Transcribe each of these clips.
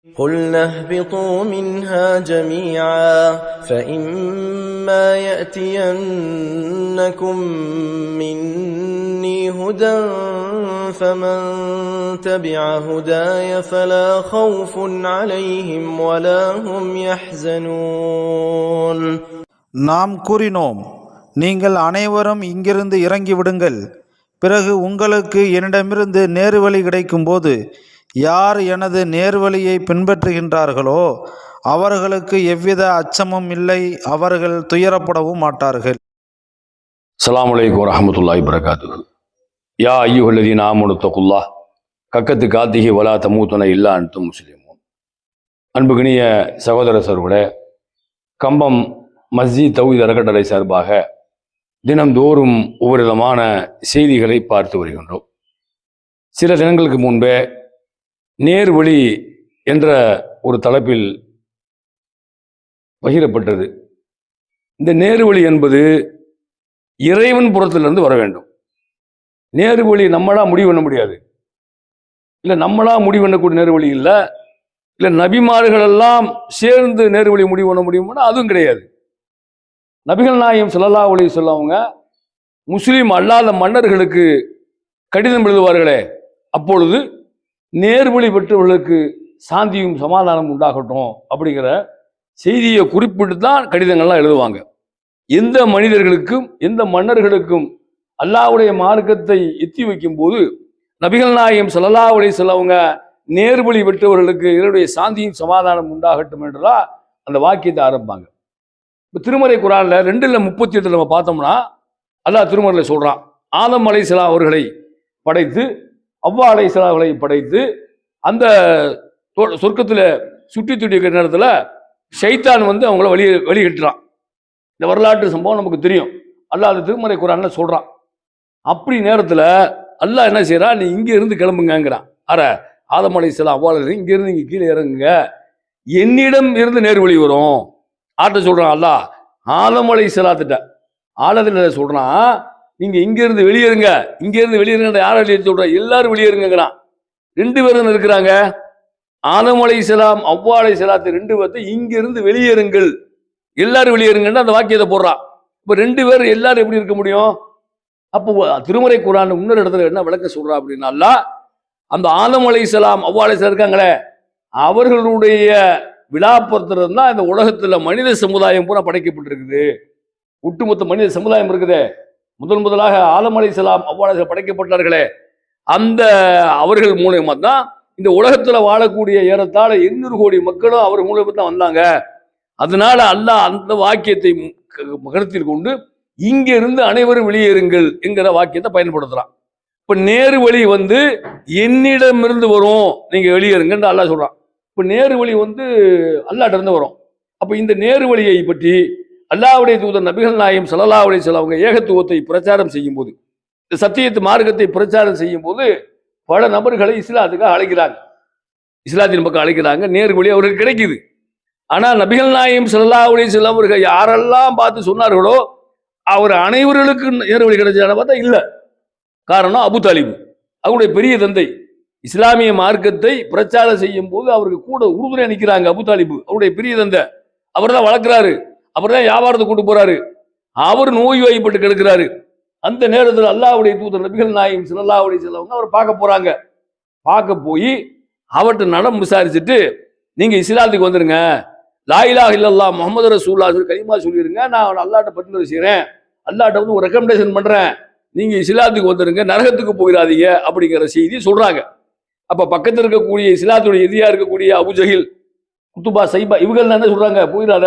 قُلْنَا اهْبِطُوا مِنْهَا جَمِيعًا فَإِمَّا يَأْتِيَنَّكُمْ مِنِّي هُدًى فَمَنْ تَبِعَ هُدَايَ فَلَا خَوْفٌ عَلَيْهِمْ وَلَا هُمْ يَحْزَنُونَ. நாம் கூறினோம், நீங்கள் அனைவரும் இங்கிருந்து இறங்கிவிடுங்கள். பிறகு உங்களுக்கு என்னிடமிருந்து நேர்வழி கிடைக்கும்போது யார் எனது நேர்வழியை பின்பற்றுகின்றார்களோ அவர்களுக்கு எவ்வித அச்சமும் இல்லை, அவர்கள் துயரப்படவும் மாட்டார்கள். அஸ்ஸலாமு அலைக்கும் வரஹ்மத்துல்லாஹி வபரகாத்துஹு. யா அய்யுஹல்லதீன ஆமனு தக்குல்லாஹ் ஹக்க துகாத்திஹி வலா தமூதுன இல்லா அன்தும் முஸ்லிமூன். அன்புகினிய சகோதர சகோதரர்களே, கம்பம் மஸ்ஜித் தௌஹீத் அறக்கட்டளை சார்பாக தினந்தோறும் ஒவ்வொரு விதமான செய்திகளை பார்த்து வருகின்றோம். சில தினங்களுக்கு முன்பே நேர்வழி என்ற ஒரு தலைப்பில் பகிரப்பட்டது. இந்த நேர்வழி என்பது இறைவன் புறத்திலிருந்து வர வேண்டும். நேர்வழி நம்மளா முடிவு பண்ண முடியாது. இல்லை நம்மளா முடிவு பண்ணக்கூடிய நேர்வழி இல்லை. இல்லை நபிமார்கள் எல்லாம் சேர்ந்து நேர்வழி முடிவு பண்ண முடியும்னா அதுவும் கிடையாது. நபிகள் நாயகம் ஸல்லல்லாஹு அலைஹி வஸல்லம் அவங்க முஸ்லீம் அல்லாத மன்னர்களுக்கு கடிதம் எழுதுவார்களே, அப்பொழுது நேர்வழி பெற்றவர்களுக்கு சாந்தியும் சமாதானம் உண்டாகட்டும் அப்படிங்கிற செய்தியை குறிப்பிட்டு தான் கடிதங்கள்லாம் எழுதுவாங்க. எந்த மனிதர்களுக்கும் எந்த மன்னர்களுக்கும் அல்லாஹ்வுடைய மார்க்கத்தை எத்தி வைக்கும் போது நபிகள் நாயகம் ஸல்லல்லாஹு அலைஹி வஸல்லம் அவங்க நேர்வழி பெற்றவர்களுக்கு இவருடைய சாந்தியும் சமாதானம் உண்டாகட்டும் என்றுதான் அந்த வாக்கியத்தை ஆரம்பிப்பாங்க. இப்போ திருமறை குர்ஆன்ல 2:38 நம்ம பார்த்தோம்னா அல்லாஹ் திருமறையில் சொல்றான், ஆதம் அலைஹிஸ்ஸலாம் அவர்களை படைத்து அவ்வா அலைஹிஸ்ஸலாம் அவர்களை படைத்து அந்த சொர்க்கத்தில் சுற்றி துடிக்கிற நேரத்தில் ஷைத்தான் வந்து அவங்கள வெளியிட்டுறான். இந்த வரலாற்று சம்பவம் நமக்கு தெரியும். அல்லாஹ் அந்த திருமறை குர்ஆன்ல சொல்றான். அப்படி நேரத்தில் அல்லாஹ் என்ன செய்யறான், நீ இங்கே இருந்து கிளம்புங்கிறான். ஆதம் அலைஹிஸ்ஸலாம் அவ்வா அலைஹிஸ்ஸலாம் இங்கே இருந்து இங்கே கீழே இறங்குங்க, என்னிடம் இருந்து நேர்வழி வரும் ஆட்ட சொல்றான் அல்லாஹ். ஆதம் அலைஹிஸ்ஸலாத்திட்ட ஆலத்தில் சொல்றான், நீங்க இங்க இருந்து வெளியேறுங்க, இங்க இருந்து வெளியேறுங்க. யாரை வெளியே சொல்ற, எல்லாரும் வெளியேறுங்கிறான். 2 பேரும் இருக்கிறாங்க. ஆதம் அலைஹிஸ்ஸலாம் அவ்வா அலைஹிஸ்ஸலாத்து 2 பேர்த்தை இங்க இருந்து வெளியேறுங்கள், எல்லாரும் வெளியேறுங்கன்னு அந்த வாக்கியத்தை போடுறான். இப்ப 2 பேர் எல்லாரும் எப்படி இருக்க முடியும்? அப்போ திருமறை குர்ஆன் இன்னொரு இடத்துல என்ன விளக்க சொல்றா அப்படின்னா, அந்த ஆதம் அலைஹிஸ்ஸலாம் அவ்வா அலைஹிஸ்ஸலாம் இருக்காங்களே, அவர்களுடைய விழாப்பத்திரம் தான் இந்த உலகத்துல மனித சமுதாயம் பூரா படைக்கப்பட்டிருக்குது. ஒட்டுமொத்த மனித சமுதாயம் இருக்குதே, முதலாக ஆதம் அலைஹிஸ்ஸலாம் அவ்வா அலைஹிஸ்ஸலாம் படைக்கப்பட்டார்களே, அந்த அவர்கள் மூலமா தான் இந்த உலகத்துல வாழக்கூடிய ஏறத்தாழ 800 கோடி மக்களும் அவர் மூலமா தான் வந்தாங்க. அதனால அல்லாஹ் அந்த வாக்கியத்தை கருத்தில் கொண்டு இங்க இருந்து அனைவரும் வெளியேறுங்கள் என்கிற வாக்கியத்தை பயன்படுத்துறான். இப்ப நேர்வழி வந்து என்னிடமிருந்து வரும், நீங்க வெளியேறுங்கன்னு அல்லாஹ் சொல்றான். இப்ப நேர்வழி வந்து அல்லாஹ்ட்ட இருந்து வரும். அப்ப இந்த நேர்வழியை பற்றி அல்லாஹ்வுடைய தூதர் நபிகள் நாயகம் ஸல்லல்லாஹு அலைஹி வஸல்லம் அவங்க ஏகத்துவத்தை பிரச்சாரம் செய்யும் போது, இந்த சத்தியத்து மார்க்கத்தை பிரச்சாரம் செய்யும் போது பல நபர்களை இஸ்லாத்துக்காக அழைக்கிறாங்க, இஸ்லாத்தின் பக்கம் அழைக்கிறாங்க. நேர்வழி அவர்களுக்கு கிடைக்குது. ஆனா நபிகள் நாயகம் ஸல்லல்லாஹு அலைஹி வஸல்லம் அவர்கள் யாரெல்லாம் பார்த்து சொன்னார்களோ அவர் அனைவர்களுக்கு நேர்வழி கிடைச்சான பார்த்தா இல்ல. காரணம் அபு தாலிப், அவருடைய பெரிய தந்தை. இஸ்லாமிய மார்க்கத்தை பிரச்சாரம் செய்யும் போது அவருக்கு கூட உறுதுணை நிற்கிறாங்க அபு தாலிப், அவருடைய பெரிய தந்தை. அவர் தான் வளர்க்கிறாரு, அவர் தான் வியாபாரத்தை கூட்டு போறாரு. அவர் நோய் வாய்ப்பட்டு கிடக்கிறாரு. அந்த நேரத்தில் அல்லாஹ்வுடைய தூதர் நபிகள் நாயகம் ஸல்லல்லாஹு அலைஹி வஸல்லம் அவர் பார்க்க போறாங்க. பார்க்க போய் அவர்கிட்ட நடம் விசாரிச்சுட்டு, நீங்க இஸ்லாத்துக்கு வந்துருங்க, லா இலாஹ இல்லல்லாஹ் முஹம்மது ரசூலுல்லாஹ் சொல்லி கலிமா சொல்லிருங்க, நான் அல்லாஹ்ட்ட பரிந்துரை செய்றேன், அல்லாஹ்ட்ட வந்து ஒரு ரெக்கமெண்டேஷன் பண்றேன், நீங்க இஸ்லாத்துக்கு வந்துருங்க, நரகத்துக்கு போயிடாதீங்க அப்படிங்கிற செய்தி சொல்றாங்க. அப்ப பக்கத்தில் இருக்கக்கூடிய இஸ்லாத்துடைய எதிரியா இருக்கக்கூடிய அபு ஜஹில், குத்துபா, சைபா, இவர்கள் என்ன சொல்றாங்க, போயிடாத,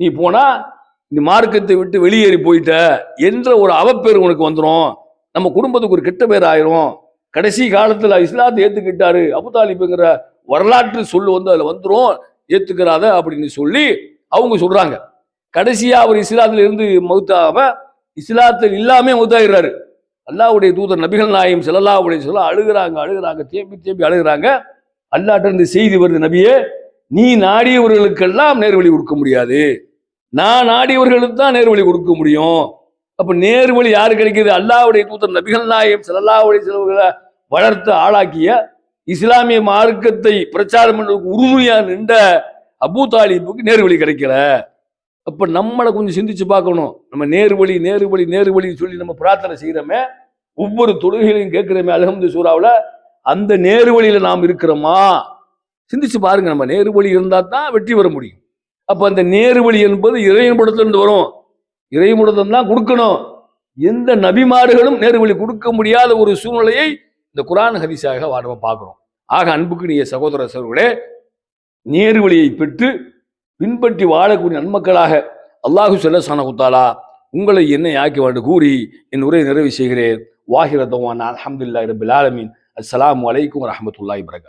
நீ போனா இந்த மார்க்கத்தை விட்டு வெளியேறி போயிட்ட என்ற ஒரு அவப்பேர் உனக்கு வந்துடும், நம்ம குடும்பத்துக்கு ஒரு கெட்ட பேர் ஆயிரும், கடைசி காலத்துல இஸ்லாத்தை ஏத்துக்கிட்டாரு அபு தாலிப்ங்கிற வரலாற்று சொல்லு வந்து அதுல வந்துடும், ஏத்துக்கிறாத அப்படின்னு சொல்லி அவங்க சொல்றாங்க. கடைசியா அவர் இஸ்லாத்துல இருந்து மௌத்தாம இஸ்லாத்தில் இல்லாம மௌத்தாகிறாரு. அல்லாஹ்வுடைய தூதர் நபிகள் நாயகம் ஸல்லல்லாஹு அலைஹி வஸல்லம் அழுகிறாங்க, தேம்பி அழுகிறாங்க. அல்லாஹ்ட்ட இருந்து செய்தி வருது, நபியே, நீ நாடியவர்களுக்கெல்லாம் நேர்வழி கொடுக்க முடியாது, நான் நாடியவர்களுக்கு தான் நேர்வழி கொடுக்க முடியும். அப்ப நேர்வழி யாரு கிடைக்குது? அல்லாஹ்வுடைய தூதர் நபிகள் நாயகம் ஸல்லல்லாஹு அலைஹி வஸல்லம் வளர்த்து ஆளாக்கிய இஸ்லாமிய மார்க்கத்தை பிரச்சாரம் பண்ணுறதுக்கு உறுதுணையா நின்ற அபூ தாலிபுக்கு நேர்வழி கிடைக்கல. அப்ப நம்மளை கொஞ்சம் சிந்திச்சு பார்க்கணும். நம்ம நேர்வழி நேர்வழி நேர்வழின்னு சொல்லி நம்ம பிரார்த்தனை செய்யறோமே, ஒவ்வொரு தொழுகைகளையும் கேட்கிறோமே அல்ஹம்து சூராவில், அந்த நேர்வழியில நாம் இருக்கிறோமா சிந்திச்சு பாருங்க. நம்ம நேர்வழி இருந்தா தான் வெற்றி பெற முடியும். அப்ப அந்த நேர்வழி என்பது இறைவனிடத்திலிருந்து வரும். இறைவனிடம் தான் கொடுக்கணும். எந்த நபிமார்களும் நேர்வழி கொடுக்க முடியாத ஒரு சூழ்நிலையை இந்த குர்ஆன் ஹதீஸாக நம்ம பார்க்கிறோம். ஆக அன்புக்குரிய சகோதர சகோதரர்களே, நேர்வழியை பெற்று பின்பற்றி வாழக்கூடிய நன்மக்களாக அல்லாஹு ஸல்லல்லாஹு தஆலா உங்களை என்னை ஆக்கி வேண்டும் கூறி என் உரையை நிறைவு செய்கிறேன். வாஹிர தவானா அல்ஹம்துலில்லாஹி ரப்பில் ஆலமீன். அஸ்ஸலாமு அலைக்கும் வரஹ்மத்துல்லாஹி வபரகாத்துஹு.